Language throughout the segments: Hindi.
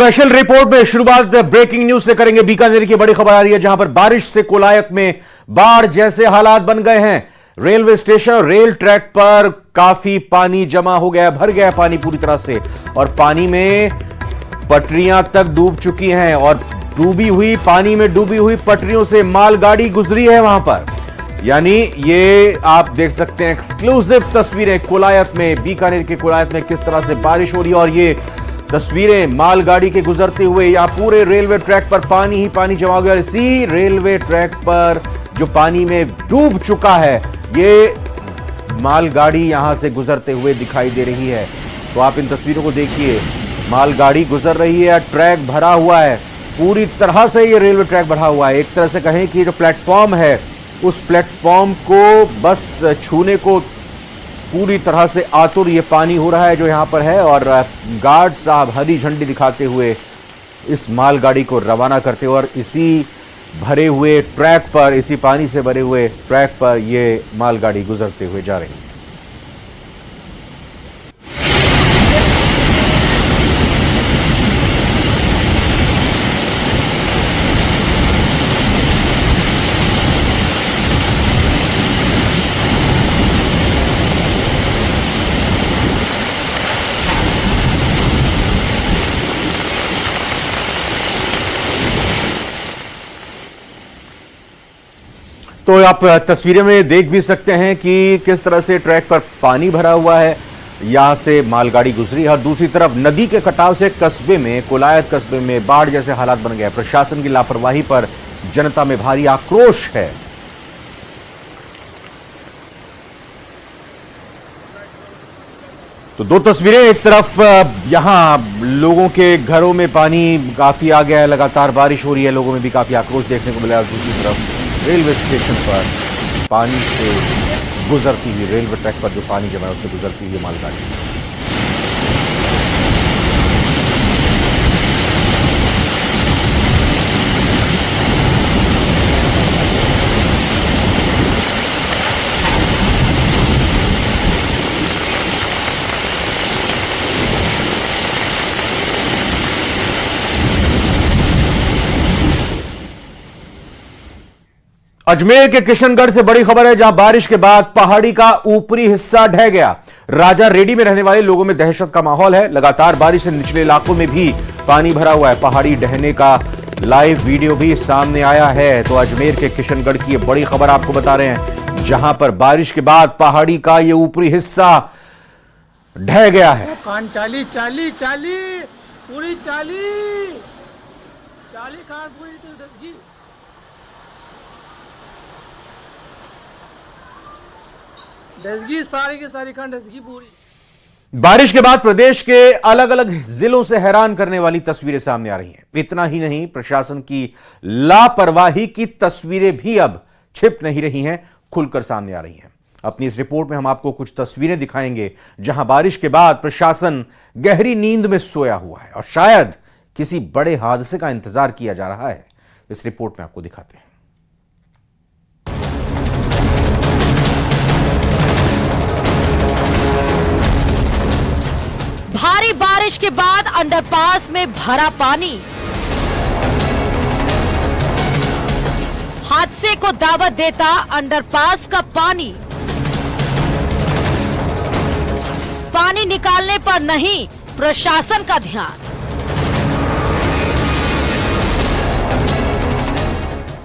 स्पेशल रिपोर्ट में शुरुआत ब्रेकिंग न्यूज से करेंगे। बीकानेर की बड़ी खबर आ रही है, जहां पर बारिश से कोलायत में बाढ़ जैसे हालात बन गए हैं। रेलवे स्टेशन और रेल ट्रैक पर काफी पानी जमा हो गया, भर गया पानी पूरी तरह से, और पानी में पटरियां तक डूब चुकी हैं। और पानी में डूबी हुई पटरियों से मालगाड़ी गुजरी है वहां पर। यानी ये आप देख सकते हैं एक्सक्लूसिव तस्वीरें कोलायत में, बीकानेर के कोलायत में किस तरह से बारिश हो रही है। और ये तस्वीरें मालगाड़ी के गुजरते हुए, या पूरे रेलवे ट्रैक पर पानी ही पानी जमा हो गया। इसी रेलवे ट्रैक पर जो पानी में डूब चुका है, ये मालगाड़ी यहां से गुजरते हुए दिखाई दे रही है। तो आप इन तस्वीरों को देखिए, मालगाड़ी गुजर रही है, ट्रैक भरा हुआ है, पूरी तरह से ये रेलवे ट्रैक भरा हुआ है। एक तरह से कहें कि जो प्लेटफॉर्म है, उस प्लेटफॉर्म को बस छूने को पूरी तरह से आतुर ये पानी हो रहा है जो यहां पर है। और गार्ड साहब हरी झंडी दिखाते हुए इस मालगाड़ी को रवाना करते हुए, और इसी भरे हुए ट्रैक पर, इसी पानी से भरे हुए ट्रैक पर ये मालगाड़ी गुजरते हुए जा रही है। तो आप तस्वीरें में देख भी सकते हैं कि किस तरह से ट्रैक पर पानी भरा हुआ है, यहां से मालगाड़ी गुजरी है। और दूसरी तरफ नदी के कटाव से कस्बे में, कोलायत कस्बे में बाढ़ जैसे हालात बन गए। प्रशासन की लापरवाही पर जनता में भारी आक्रोश है। तो दो तस्वीरें, एक तरफ यहां लोगों के घरों में पानी काफी आ गया है, लगातार बारिश हो रही है, लोगों में भी काफी आक्रोश देखने को मिला। दूसरी तरफ रेलवे स्टेशन पर पानी से गुजरती हुई, रेलवे ट्रैक पर जो पानी जमा है उससे गुजरती हुई मालगाड़ी। अजमेर के किशनगढ़ से बड़ी खबर है, जहां बारिश के बाद पहाड़ी का ऊपरी हिस्सा ढह गया। राजा रेड्डी में रहने वाले लोगों में दहशत का माहौल है। लगातार बारिश से निचले इलाकों में भी पानी भरा हुआ है। पहाड़ी ढहने का लाइव वीडियो भी सामने आया है। तो अजमेर के किशनगढ़ की यह बड़ी खबर आपको बता रहे हैं, जहां पर बारिश के बाद पहाड़ी का यह ऊपरी हिस्सा ढह गया है। चाली चाली चाली पूरी चाली चाली खान पूरी दसगी डसगी सारी की सारी खान डसगी पूरी। बारिश के बाद प्रदेश के अलग अलग जिलों से हैरान करने वाली तस्वीरें सामने आ रही हैं। इतना ही नहीं, प्रशासन की लापरवाही की तस्वीरें भी अब छिप नहीं रही हैं, खुलकर सामने आ रही हैं। अपनी इस रिपोर्ट में हम आपको कुछ तस्वीरें दिखाएंगे, जहां बारिश के बाद प्रशासन गहरी नींद में सोया हुआ है और शायद किसी बड़े हादसे का इंतजार किया जा रहा है। इस रिपोर्ट में आपको दिखाते हैं। भारी बारिश के बाद अंडरपास में भरा पानी, हादसे को दावत देता अंडरपास का पानी। पानी निकालने पर नहीं प्रशासन का ध्यान।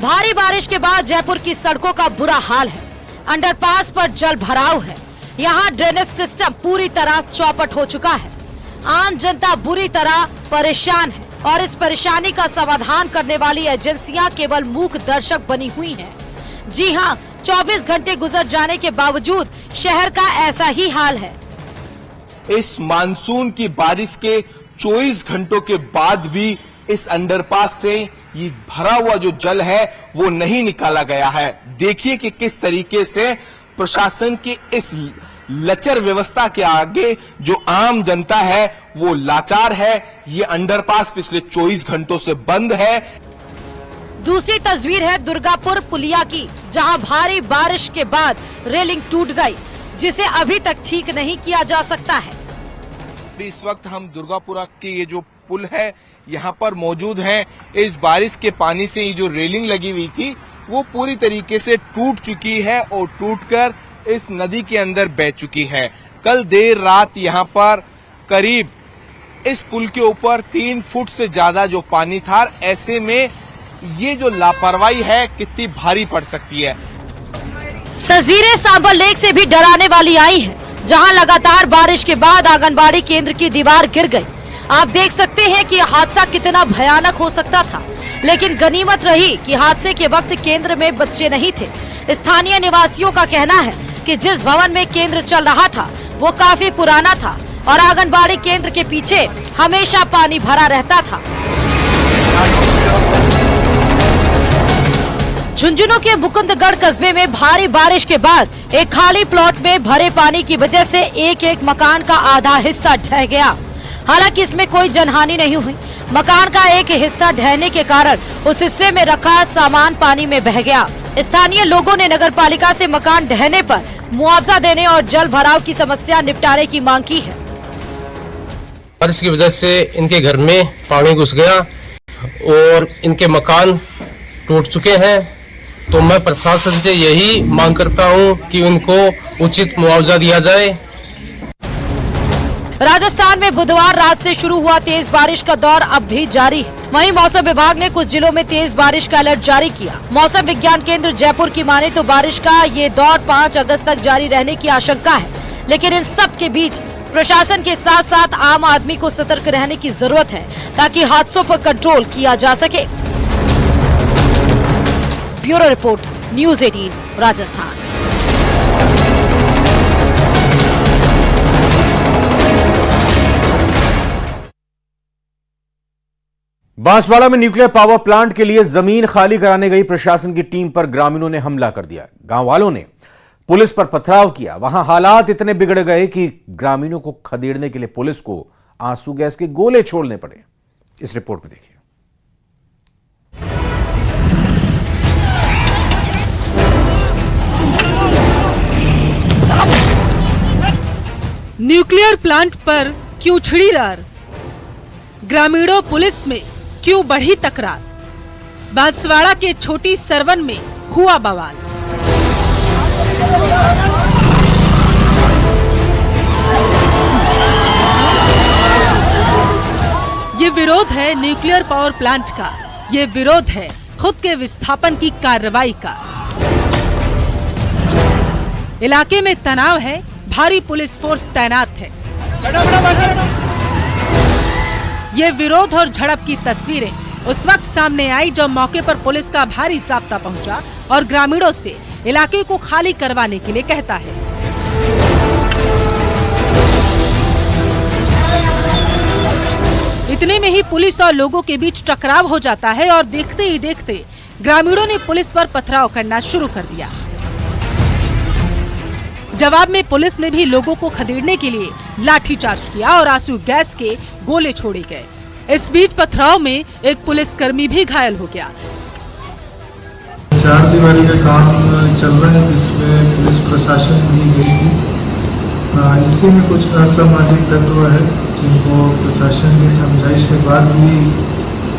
भारी बारिश के बाद जयपुर की सड़कों का बुरा हाल है। अंडरपास पर जल भराव है। यहां ड्रेनेज सिस्टम पूरी तरह चौपट हो चुका है। आम जनता बुरी तरह परेशान है और इस परेशानी का समाधान करने वाली एजेंसियां केवल मूक दर्शक बनी हुई हैं। जी हां, 24 घंटे गुजर जाने के बावजूद शहर का ऐसा ही हाल है। इस मानसून की बारिश के 24 घंटों के बाद भी इस अंडरपास से ये भरा हुआ जो जल है वो नहीं निकाला गया है। देखिए कि किस तरीके से प्रशासन की इस लचर व्यवस्था के आगे जो आम जनता है वो लाचार है। ये अंडरपास पिछले 24 घंटों से बंद है। दूसरी तस्वीर है दुर्गापुर पुलिया की, जहां भारी बारिश के बाद रेलिंग टूट गई, जिसे अभी तक ठीक नहीं किया जा सकता है। इस वक्त हम दुर्गापुरा के ये जो पुल है यहाँ पर मौजूद हैं। इस बारिश के पानी से ये जो रेलिंग लगी हुई थी वो पूरी तरीके से टूट चुकी है और टूटकर इस नदी के अंदर बह चुकी है। कल देर रात यहाँ पर करीब इस पुल के ऊपर 3 फुट से ज्यादा जो पानी था, ऐसे में ये जो लापरवाही है कितनी भारी पड़ सकती है। तस्वीरें सांबर लेक से भी डराने वाली आई हैं, जहां लगातार बारिश के बाद आंगनबाड़ी केंद्र की दीवार गिर गई। आप देख सकते हैं कि हादसा कितना भयानक हो सकता था, लेकिन गनीमत रही कि हादसे के वक्त केंद्र में बच्चे नहीं थे। स्थानीय निवासियों का कहना है कि जिस भवन में केंद्र चल रहा था वो काफी पुराना था और आंगनबाड़ी केंद्र के पीछे हमेशा पानी भरा रहता था। झुंझुनू के मुकुंदगढ़ कस्बे में भारी बारिश के बाद एक खाली प्लॉट में भरे पानी की वजह से एक मकान का आधा हिस्सा ढह गया। हालांकि इसमें कोई जनहानि नहीं हुई। मकान का एक हिस्सा ढहने के कारण उस हिस्से में रखा सामान पानी में बह गया। स्थानीय लोगों ने नगरपालिका से मकान ढहने पर मुआवजा देने और जल भराव की समस्या निपटारे की मांग की है। बारिश की वजह से इनके घर में पानी घुस गया और इनके मकान टूट चुके हैं। तो मैं प्रशासन से यही मांग करता हूं कि उनको उचित मुआवजा दिया जाए। राजस्थान में बुधवार रात से शुरू हुआ तेज बारिश का दौर अब भी जारी है। वहीं मौसम विभाग ने कुछ जिलों में तेज बारिश का अलर्ट जारी किया। मौसम विज्ञान केंद्र जयपुर की माने तो बारिश का ये दौर 5 अगस्त तक जारी रहने की आशंका है, लेकिन इन सब के बीच प्रशासन के साथ साथ आम आदमी को सतर्क रहने की जरूरत है ताकि हादसों पर कंट्रोल किया जा सके। Bureau report, news 18 Rajasthan. Banswara में न्यूक्लियर पावर प्लांट के लिए जमीन खाली कराने गई प्रशासन की टीम पर ग्रामीणों ने हमला कर दिया। गांव वालों ने पुलिस पर पथराव किया। वहां हालात इतने बिगड़ गए कि ग्रामीणों को खदेड़ने के लिए पुलिस को आंसू गैस के गोले छोड़ने पड़े। इस रिपोर्ट में देखिए। न्यूक्लियर प्लांट पर क्यों छिड़ी रार, ग्रामीणों पुलिस में क्यों बढ़ी तकरार। बांसवाड़ा के छोटी सरवन में हुआ बवाल। ये विरोध है न्यूक्लियर पावर प्लांट का, ये विरोध है खुद के विस्थापन की कार्रवाई का। इलाके में तनाव है, भारी पुलिस फोर्स तैनात है। ये विरोध और झड़प की तस्वीरें उस वक्त सामने आई जब मौके पर पुलिस का भारी जाब्ता पहुंचा और ग्रामीणों से इलाके को खाली करवाने के लिए कहता है। इतने में ही पुलिस और लोगों के बीच टकराव हो जाता है और देखते ही देखते ग्रामीणों ने पुलिस पर पथराव करना शुरू कर दिया। जवाब में पुलिस ने भी लोगों को खदेड़ने के लिए लाठीचार्ज किया और आंसू गैस के गोले छोड़े गए। इस बीच पथराव में एक पुलिसकर्मी भी घायल हो गया। 4 दीवारी का काम चल रहा है जिसमें पुलिस प्रशासन भी गई थी। इसी में कुछ असामाजिक तत्व है जिनको प्रशासन की समझाइश के बाद भी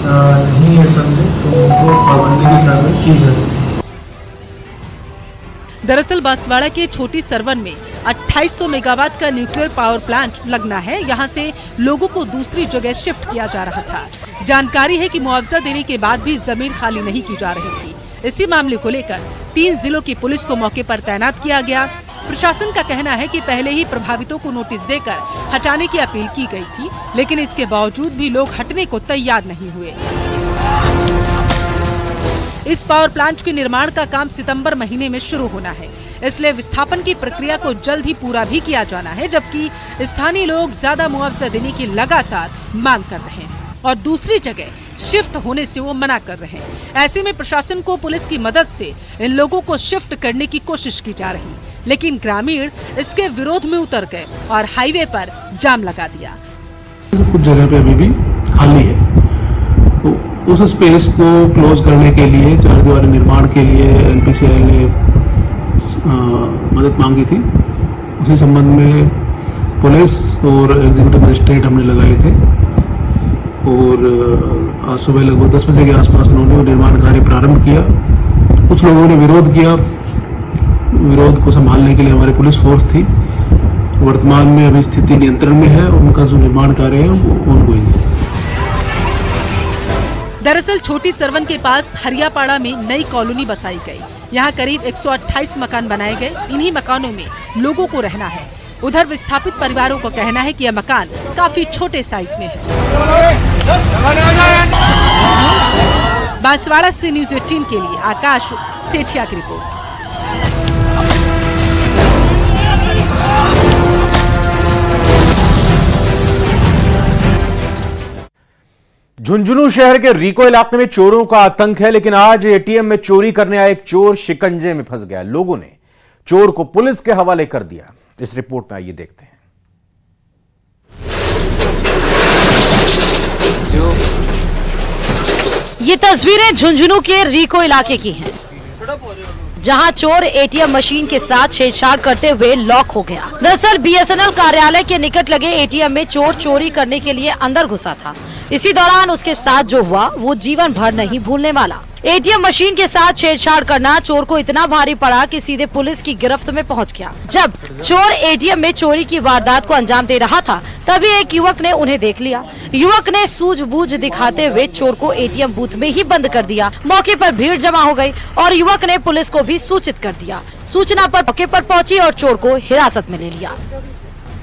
नहीं है समझे, तो उनको पाबंदी की कार्रवाई की जाएगी। दरअसल बांसवाड़ा के छोटी सरवन में 2800 मेगावाट का न्यूक्लियर पावर प्लांट लगना है। यहां से लोगों को दूसरी जगह शिफ्ट किया जा रहा था। जानकारी है कि मुआवजा देने के बाद भी जमीन खाली नहीं की जा रही थी। इसी मामले को लेकर 3 जिलों की पुलिस को मौके पर तैनात किया गया। प्रशासन का कहना है कि पहले ही प्रभावितों को नोटिस देकर हटाने की अपील की गई थी, लेकिन इसके बावजूद भी लोग हटने को तैयार नहीं हुए। इस पावर प्लांट के निर्माण का काम सितंबर महीने में शुरू होना है, इसलिए विस्थापन की प्रक्रिया को जल्द ही पूरा भी किया जाना है। जबकि स्थानीय लोग ज्यादा मुआवजा देने की लगातार मांग कर रहे हैं और दूसरी जगह शिफ्ट होने से वो मना कर रहे हैं। ऐसे में प्रशासन को पुलिस की मदद से इन लोगों को शिफ्ट करने की कोशिश की जा रही, लेकिन ग्रामीण इसके विरोध में उतर गए और हाईवे पर जाम लगा दिया। कुछ जगह पे अभी भी खाली है, तो उस स्पेस को क्लोज करने के लिए 4 दीवारी निर्माण के लिए एनपीसीएल ने मदद मांगी थी। उसी संबंध में पुलिस और एग्जीक्यूटिव मजिस्ट्रेट हमने लगाए थे और आज सुबह लगभग 10 बजे के आसपास उन्होंने वो निर्माण कार्य प्रारंभ किया। कुछ लोगों ने विरोध किया। विरोध को संभालने के लिए हमारी पुलिस फोर्स थी। वर्तमान में अभी स्थिति नियंत्रण में है। उनका जो निर्माण कार्य है वो ऑनगोइंग है। दरअसल छोटी सरवन के पास हरियापाड़ा में नई कॉलोनी बसाई गई। यहाँ करीब 128 मकान बनाए गए। इन्हीं मकानों में लोगों को रहना है। उधर विस्थापित परिवारों का कहना है कि यह मकान काफी छोटे साइज में है। बांसवाड़ा से न्यूज़ 18 के लिए आकाश सेठिया की रिपोर्ट। झुंझुनू शहर के रीको इलाके में चोरों का आतंक है, लेकिन आज एटीएम में चोरी करने आया एक चोर शिकंजे में फंस गया। लोगों ने चोर को पुलिस के हवाले कर दिया। इस रिपोर्ट में आइए देखते हैं। ये तस्वीरें झुंझुनू के रीको इलाके की हैं, जहां चोर एटीएम मशीन के साथ छेड़छाड़ करते हुए लॉक हो गया। दरअसल बीएसएनएल कार्यालय के निकट लगे एटीएम में चोर चोरी करने के लिए अंदर घुसा था। इसी दौरान उसके साथ जो हुआ वो जीवन भर नहीं भूलने वाला। एटीएम मशीन के साथ छेड़छाड़ करना चोर को इतना भारी पड़ा कि सीधे पुलिस की गिरफ्त में पहुंच गया। जब चोर एटीएम में चोरी की वारदात को अंजाम दे रहा था, तभी एक युवक ने उन्हें देख लिया। युवक ने सूझबूझ दिखाते हुए चोर को एटीएम बूथ में ही बंद कर दिया। मौके पर भीड़ जमा हो गई और युवक ने पुलिस को भी सूचित कर दिया। सूचना पर मौके पर पहुंची और चोर को हिरासत में ले लिया।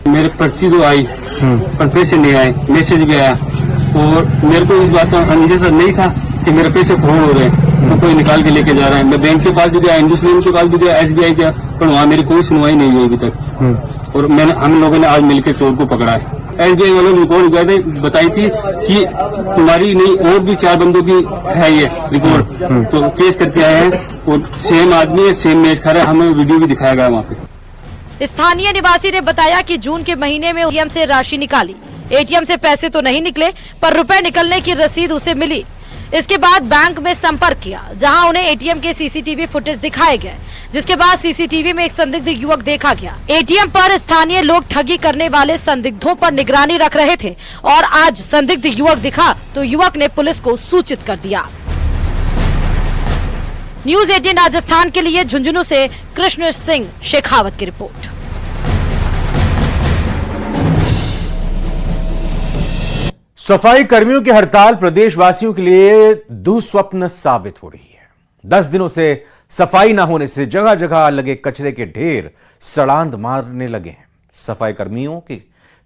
मेरे पर्ची तो आई पर पैसे नहीं आए, मैसेज भी आया और मेरे को इस बात का अंदेशा नहीं था कि मेरे पैसे फ्रॉड हो रहे हैं, तो कोई निकाल के लेके जा रहा है। मैं बैंक के पास भी गया, इंडसइंड के पास भी गया, SBI गया, पर वहाँ मेरी कोई सुनवाई नहीं हुई अभी तक। और हम लोगों ने आज मिलकर चोर को पकड़ा है। SBI वालों ने रिपोर्ट गए थे, बताई थी कि तुम्हारी नहीं और भी 4 बंदों की है ये रिपोर्ट, तो केस करके आए हैं और सेम आदमी है, सेम मैच खा रहा है। हमें वीडियो भी दिखाया गया वहाँ पे। स्थानीय निवासी ने बताया कि जून के महीने में एटीएम से राशि निकाली। एटीएम से पैसे तो नहीं निकले, पर रुपए निकलने की रसीद उसे मिली। इसके बाद बैंक में संपर्क किया, जहां उन्हें एटीएम के सीसीटीवी फुटेज दिखाए गए, जिसके बाद सीसीटीवी में एक संदिग्ध युवक देखा गया। एटीएम पर स्थानीय लोग ठगी करने वाले संदिग्धों पर निगरानी रख रहे थे और आज संदिग्ध युवक दिखा तो युवक ने पुलिस को सूचित कर दिया। न्यूज़ 18 राजस्थान के लिए झुंझुनू से कृष्ण सिंह शेखावत की रिपोर्ट। सफाई कर्मियों की हड़ताल प्रदेशवासियों के लिए दुस्वप्न साबित हो रही है। 10 दिनों से सफाई न होने से जगह जगह लगे कचरे के ढेर सड़ांध मारने लगे हैं। सफाई कर्मियों के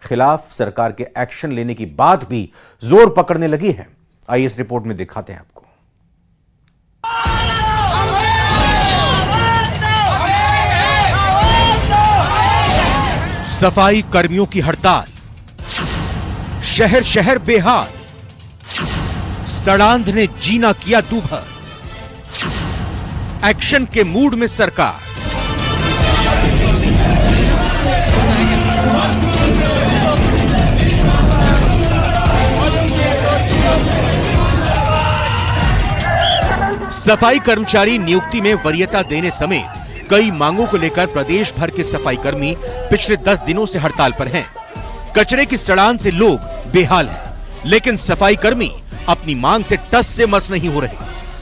खिलाफ सरकार के एक्शन लेने की बात भी जोर पकड़ने लगी है। आइए इस रिपोर्ट में दिखाते हैं आपको। सफाई कर्मियों की हड़ताल, शहर शहर बेहाल, सड़ांध ने जीना किया दूभर। एक्शन के मूड में सरकार। सफाई कर्मचारी नियुक्ति में वरीयता देने समेत कई मांगों को लेकर प्रदेश भर के सफाई कर्मी पिछले 10 दिनों से हड़ताल पर हैं। कचरे की सड़ांध से लोग बेहाल हैं, लेकिन सफाई कर्मी अपनी मांग से टस से मस नहीं हो रहे।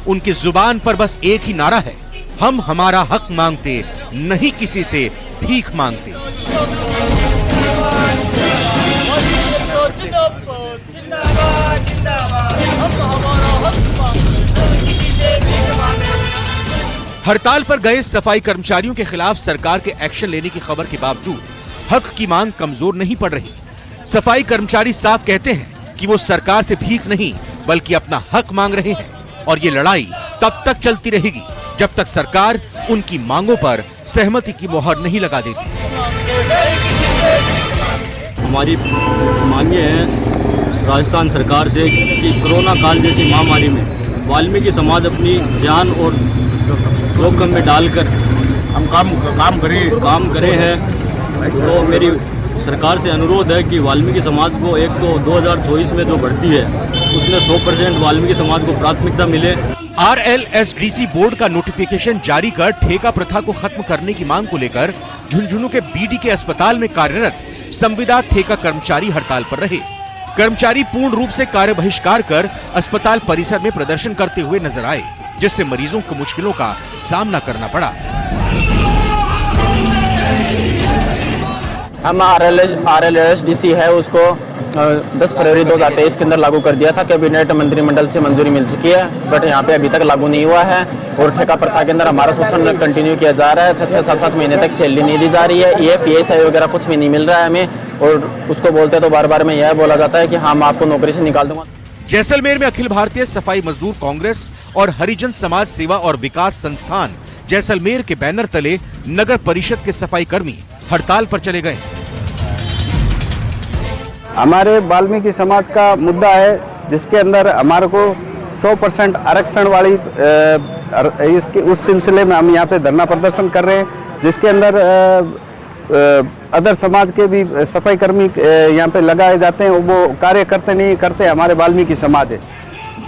उनकी जुबान पर बस एक ही नारा है, हम हमारा हक मांगते, नहीं किसी से भीख मांगते। हड़ताल पर गए सफाई कर्मचारियों के खिलाफ सरकार के एक्शन लेने की खबर के बावजूद हक की मांग कमजोर नहीं पड़ रही। सफाई कर्मचारी साफ कहते हैं कि वो सरकार से भीख नहीं बल्कि अपना हक मांग रहे हैं और ये लड़ाई तब तक चलती रहेगी जब तक सरकार उनकी मांगों पर सहमति की मोहर नहीं लगा देती। हमारी मांगे हैं राजस्थान सरकार से कि कोरोना काल जैसी महामारी में वाल्मीकि समाज अपनी जान और जोखिम में डालकर हम काम करे हैं। तो मेरी सरकार से अनुरोध है कि वाल्मीकि समाज को एक तो 2024 में जो भर्ती है उसमें 100% वाल्मीकि समाज को प्राथमिकता मिले। RLSDC बोर्ड का नोटिफिकेशन जारी कर ठेका प्रथा को खत्म करने की मांग को लेकर झुंझुनू के BDK अस्पताल में कार्यरत संविदा ठेका कर्मचारी हड़ताल पर रहे। कर्मचारी पूर्ण रूप से कार्य बहिष्कार कर अस्पताल परिसर में प्रदर्शन करते हुए नजर आए, जिससे मरीजों को मुश्किलों का सामना करना पड़ा। हम RLSDC है उसको 10 फरवरी 2023 के अंदर लागू कर दिया था। कैबिनेट मंत्रिमंडल से मंजूरी मिल चुकी है, बट यहाँ पे अभी तक लागू नहीं हुआ है। और ठेका प्रथा के अंदर हमारा शोषण कंटिन्यू किया जा रहा है। 6-7 महीने तक सैलरी नहीं दी जा रही है, ESI वगैरह कुछ भी नहीं मिल रहा है हमें। और उसको बोलते तो बार बार में यह बोला जाता है कि हाँ मैं आपको नौकरी से निकाल दूंगा। जैसलमेर में अखिल भारतीय सफाई मजदूर कांग्रेस और हरिजन समाज सेवा और विकास संस्थान जैसलमेर के बैनर तले नगर परिषद के सफाई कर्मी हड़ताल पर चले गए। हमारे वाल्मीकि समाज का मुद्दा है, जिसके अंदर हमारे को 100% आरक्षण वाली इसके उस सिलसिले में हम यहाँ पे धरना प्रदर्शन कर रहे हैं, जिसके अंदर अदर समाज के भी सफाई कर्मी यहाँ पे लगाए जाते हैं। वो कार्य करते नहीं करते हमारे वाल्मीकि समाज है।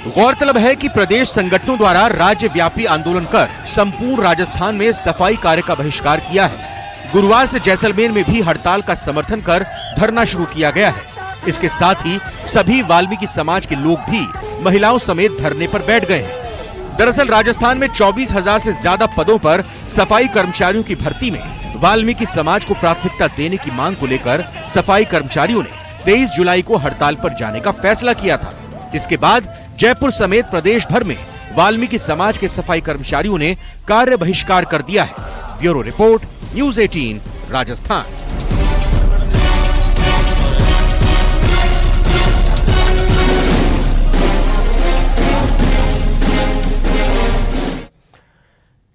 गौरतलब है कि प्रदेश संगठनों द्वारा राज्य व्यापी आंदोलन कर संपूर्ण राजस्थान में सफाई कार्य का बहिष्कार किया है। गुरुवार से जैसलमेर में भी हड़ताल का समर्थन कर धरना शुरू किया गया है। इसके साथ ही सभी वाल्मीकि समाज के लोग भी महिलाओं समेत धरने पर बैठ गए हैं। दरअसल राजस्थान में 24,000 से ज्यादा पदों पर सफाई कर्मचारियों की भर्ती में वाल्मीकि समाज को प्राथमिकता देने की मांग को लेकर सफाई कर्मचारियों ने 23 जुलाई को हड़ताल पर जाने का फैसला किया था। इसके बाद जयपुर समेत प्रदेश भर में वाल्मीकि समाज के सफाई कर्मचारियों ने कार्य बहिष्कार कर दिया है। Bureau report, news 18 Rajasthan.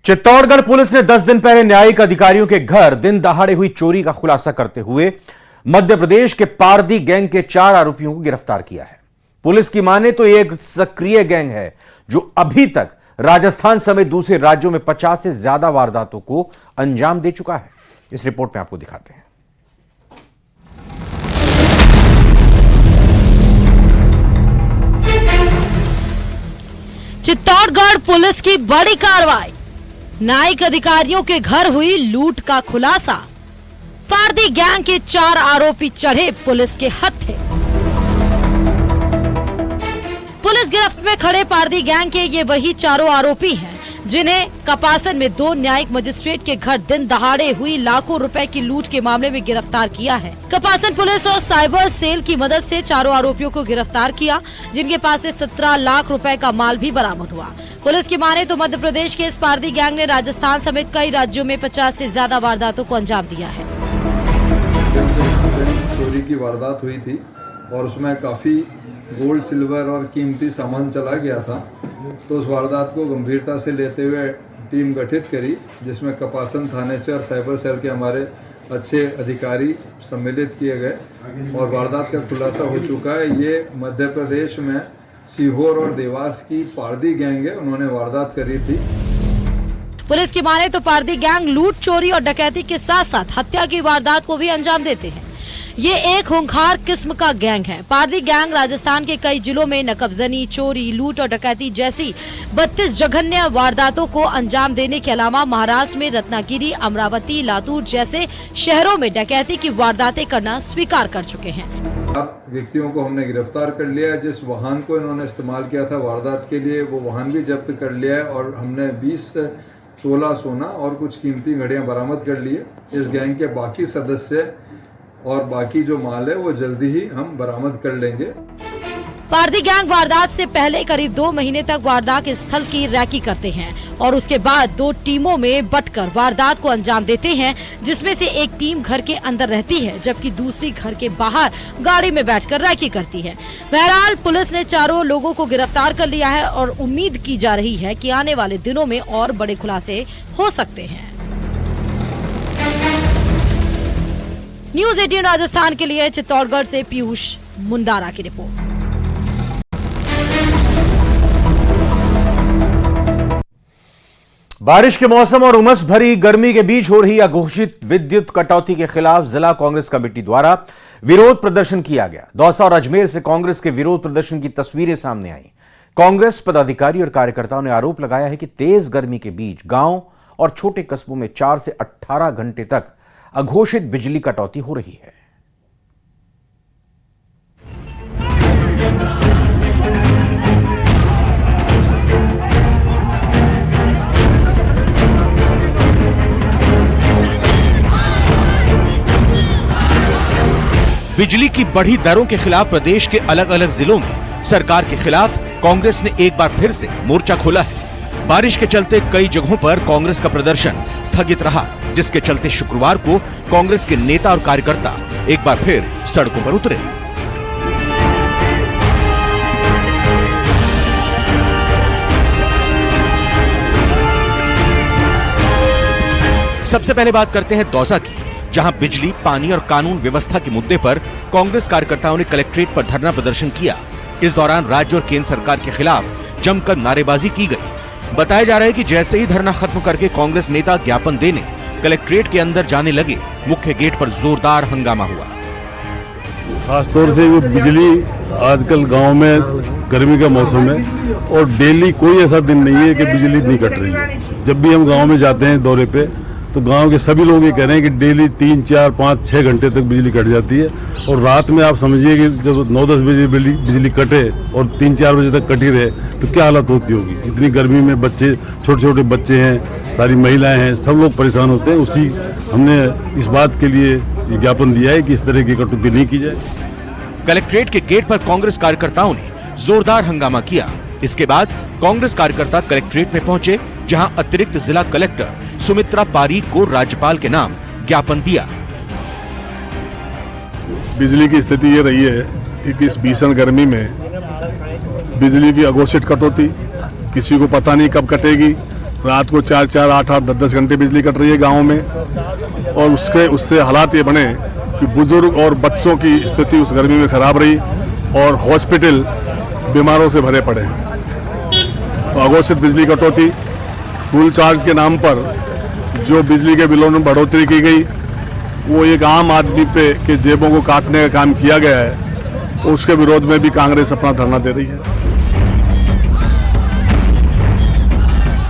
Chittorgarh police ने 10 दिन पहले न्यायिक अधिकारियों के घर दिन दहाड़े हुई चोरी का खुलासा करते हुए मध्य प्रदेश के पारदी गैंग के 4 आरोपियों को गिरफ्तार किया है। पुलिस की माने तो एक सक्रिय गैंग है जो अभी तक राजस्थान समेत दूसरे राज्यों में 50 से ज्यादा वारदातों को अंजाम दे चुका है। इस रिपोर्ट में आपको दिखाते हैं। चित्तौड़गढ़ पुलिस की बड़ी कार्रवाई, न्यायिक अधिकारियों के घर हुई लूट का खुलासा। पारदी गैंग के 4 आरोपी चढ़े पुलिस के हत्थे। पुलिस गिरफ्त में खड़े पारदी गैंग के ये वही चारों आरोपी हैं जिन्हें कपासन में 2 न्यायिक मजिस्ट्रेट के घर दिन दहाड़े हुई लाखों रुपए की लूट के मामले में गिरफ्तार किया है। कपासन पुलिस और साइबर सेल की मदद से चारों आरोपियों को गिरफ्तार किया, जिनके पास से 17 लाख रुपए का माल भी बरामद हुआ। पुलिस की माने तो मध्य प्रदेश के इस पारदी गैंग ने राजस्थान समेत कई राज्यों में 50 से ज्यादा वारदातों को अंजाम दिया है। चोरी की वारदात हुई थी और उसमें काफी गोल्ड, सिल्वर और कीमती सामान चला गया था, तो उस वारदात को गंभीरता से लेते हुए टीम गठित करी, जिसमें कपासन थाने से और साइबर सेल के हमारे अच्छे अधिकारी सम्मिलित किए गए और वारदात का खुलासा हो चुका है। ये मध्य प्रदेश में सीहोर और देवास की पारदी गैंग है, उन्होंने वारदात करी थी। पुलिस की माने तो पारदी गैंग लूट, चोरी और डकैती के साथ साथ हत्या की वारदात को भी अंजाम देते हैं। ये एक खूंखार किस्म का गैंग है। पारदी गैंग राजस्थान के कई जिलों में नकबजनी, चोरी, लूट और डकैती जैसी 32 जघन्य वारदातों को अंजाम देने के अलावा महाराष्ट्र में रत्नागिरी, अमरावती, लातूर जैसे शहरों में डकैती की वारदातें करना स्वीकार कर चुके हैं। व्यक्तियों को हमने गिरफ्तार कर लिया है। जिस वाहन को इन्होंने इस्तेमाल किया था वारदात के लिए, वो वाहन भी जब्त कर लिया है और हमने 20 तोला सोना और कुछ कीमती घड़ियां बरामद कर ली है। इस गैंग के बाकी सदस्य और बाकी जो माल है वो जल्दी ही हम बरामद कर लेंगे। पारदी गैंग वारदात से पहले करीब 2 महीने तक वारदात स्थल की रैकी करते हैं और उसके बाद 2 टीमों में बंटकर वारदात को अंजाम देते हैं, जिसमें से एक टीम घर के अंदर रहती है जबकि दूसरी घर के बाहर गाड़ी में बैठकर रैकी करती है। बहरहाल पुलिस ने चारों लोगों को गिरफ्तार कर लिया है और उम्मीद की जा रही है कि आने वाले दिनों में और बड़े खुलासे हो सकते हैं। न्यूज़ 18 राजस्थान के लिए चित्तौड़गढ़ से पीयूष मुंडारा की रिपोर्ट। बारिश के मौसम और उमस भरी गर्मी के बीच हो रही अघोषित विद्युत कटौती के खिलाफ जिला कांग्रेस कमेटी द्वारा विरोध प्रदर्शन किया गया। दौसा और अजमेर से कांग्रेस के विरोध प्रदर्शन की तस्वीरें सामने आई। कांग्रेस पदाधिकारी और कार्यकर्ताओं ने आरोप लगाया है कि तेज गर्मी के बीच गांव और छोटे कस्बों में 4 से 18 घंटे तक अघोषित बिजली कटौती हो रही है। बिजली की बढ़ी दरों के खिलाफ प्रदेश के अलग अलग जिलों में सरकार के खिलाफ कांग्रेस ने एक बार फिर से मोर्चा खोला है। बारिश के चलते कई जगहों पर कांग्रेस का प्रदर्शन स्थगित रहा, जिसके चलते शुक्रवार को कांग्रेस के नेता और कार्यकर्ता एक बार फिर सड़कों पर उतरे। सबसे पहले बात करते हैं दौसा की, जहां बिजली, पानी और कानून व्यवस्था के मुद्दे पर कांग्रेस कार्यकर्ताओं ने कलेक्ट्रेट पर धरना प्रदर्शन किया। इस दौरान राज्य और केंद्र सरकार के खिलाफ जमकर नारेबाजी की गई। बताया जा रहा है कि जैसे ही धरना खत्म करके कांग्रेस नेता ज्ञापन देने कलेक्ट्रेट के अंदर जाने लगे, मुख्य गेट पर जोरदार हंगामा हुआ। खासतौर से वो बिजली आजकल गांव में गर्मी का मौसम है और डेली कोई ऐसा दिन नहीं है कि बिजली नहीं कट रही है। जब भी हम गांव में जाते हैं दौरे पे तो गांव के सभी लोग ये कह रहे हैं कि डेली 3, 4, 5, 6 घंटे तक बिजली कट जाती है। और रात में आप समझिए कि जब 9-10 बजे बिजली कटे और 3-4 बजे तक कटी रहे तो क्या हालत होती होगी। इतनी गर्मी में बच्चे, छोटे छोटे बच्चे हैं, सारी महिलाएं हैं, सब लोग परेशान होते हैं। उसी हमने इस बात के लिए ज्ञापन दिया है कि इस तरह की कटौती नहीं की जाए। कलेक्ट्रेट के गेट पर कांग्रेस कार्यकर्ताओं ने जोरदार हंगामा किया। इसके बाद कांग्रेस कार्यकर्ता कलेक्ट्रेट में पहुंचे, जहां अतिरिक्त जिला कलेक्टर सुमित्रा पारीक को राज्यपाल के नाम ज्ञापन दिया। बिजली की स्थिति ये रही है कि इस भीषण गर्मी में बिजली की अघोषित कटौती, किसी को पता नहीं कब कटेगी। रात को 4-4, 8-8, 10-10 घंटे बिजली कट रही है गाँव में, और उससे हालात ये बने कि बुजुर्ग और बच्चों की स्थिति उस गर्मी में खराब रही और हॉस्पिटल बीमारों से भरे पड़े। तो अघोषित बिजली कटौती, फुल चार्ज के नाम पर जो बिजली के बिलों में बढ़ोतरी की गई, वो एक आम आदमी पे के जेबों को काटने का काम किया गया है। उसके विरोध में भी कांग्रेस अपना धरना दे रही है।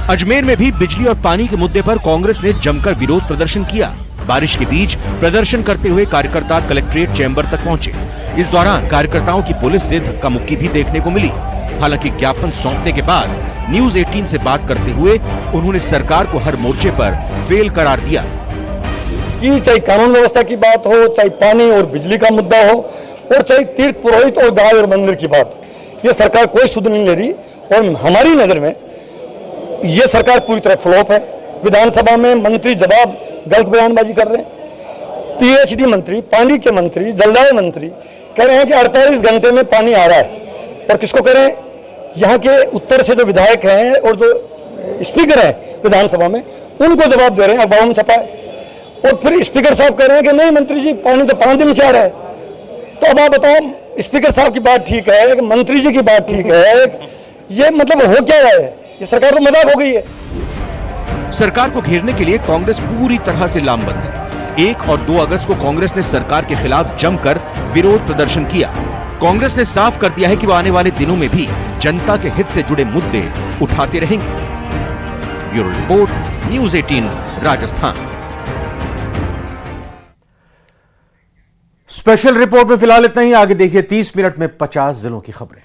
अजमेर में भी बिजली और पानी के मुद्दे पर कांग्रेस ने जमकर विरोध प्रदर्शन किया। बारिश के बीच प्रदर्शन करते हुए कार्यकर्ता कलेक्ट्रेट चैम्बर तक पहुंचे। इस दौरान कार्यकर्ताओं की पुलिस से धक्का मुक्की भी देखने को मिली। हालांकि ज्ञापन सौंपने के बाद न्यूज 18 से बात करते हुए उन्होंने सरकार को हर मोर्चे पर फेल करार दिया। कि चाहे कानून व्यवस्था की बात हो, चाहे पानी और बिजली का मुद्दा हो, और चाहे तीर्थ पुरोहित और गाय और मंदिर की बात, ये सरकार कोई सुध नहीं ले रही। और हमारी नजर में ये सरकार पूरी तरह फ्लॉप है। विधानसभा में मंत्री जवाब गलत बयानबाजी कर रहे हैं। पीएचडी मंत्री, पानी के मंत्री, जलदाय मंत्री कह रहे हैं कि 48 घंटे में पानी आ रहा है। और किसको कह रहे हैं? यहाँ के उत्तर से जो विधायक हैं और जो स्पीकर हैं विधानसभा में, उनको जवाब दे रहे हैं, अखबारों में छपा है। और फिर स्पीकर साहब कह रहे हैं कि नहीं मंत्री जी, पानी तो 5 दिन से आ रहा है। तो अब आप बताओ, स्पीकर साहब की बात ठीक है, मंत्री जी की बात ठीक है, ये मतलब हो क्या रहा है? ये सरकार तो मजाक हो गई है। सरकार को घेरने के लिए कांग्रेस पूरी तरह से लामबंद है। 1 और 2 अगस्त को कांग्रेस ने सरकार के खिलाफ जमकर विरोध प्रदर्शन किया। कांग्रेस ने साफ कर दिया है कि वो आने वाले दिनों में भी जनता के हित से जुड़े मुद्दे उठाते रहेंगे। Bureau report, news 18 Rajasthan. Special report में फिलहाल इतना ही। आगे देखिए 30 मिनट में 50 जिलों की खबरें।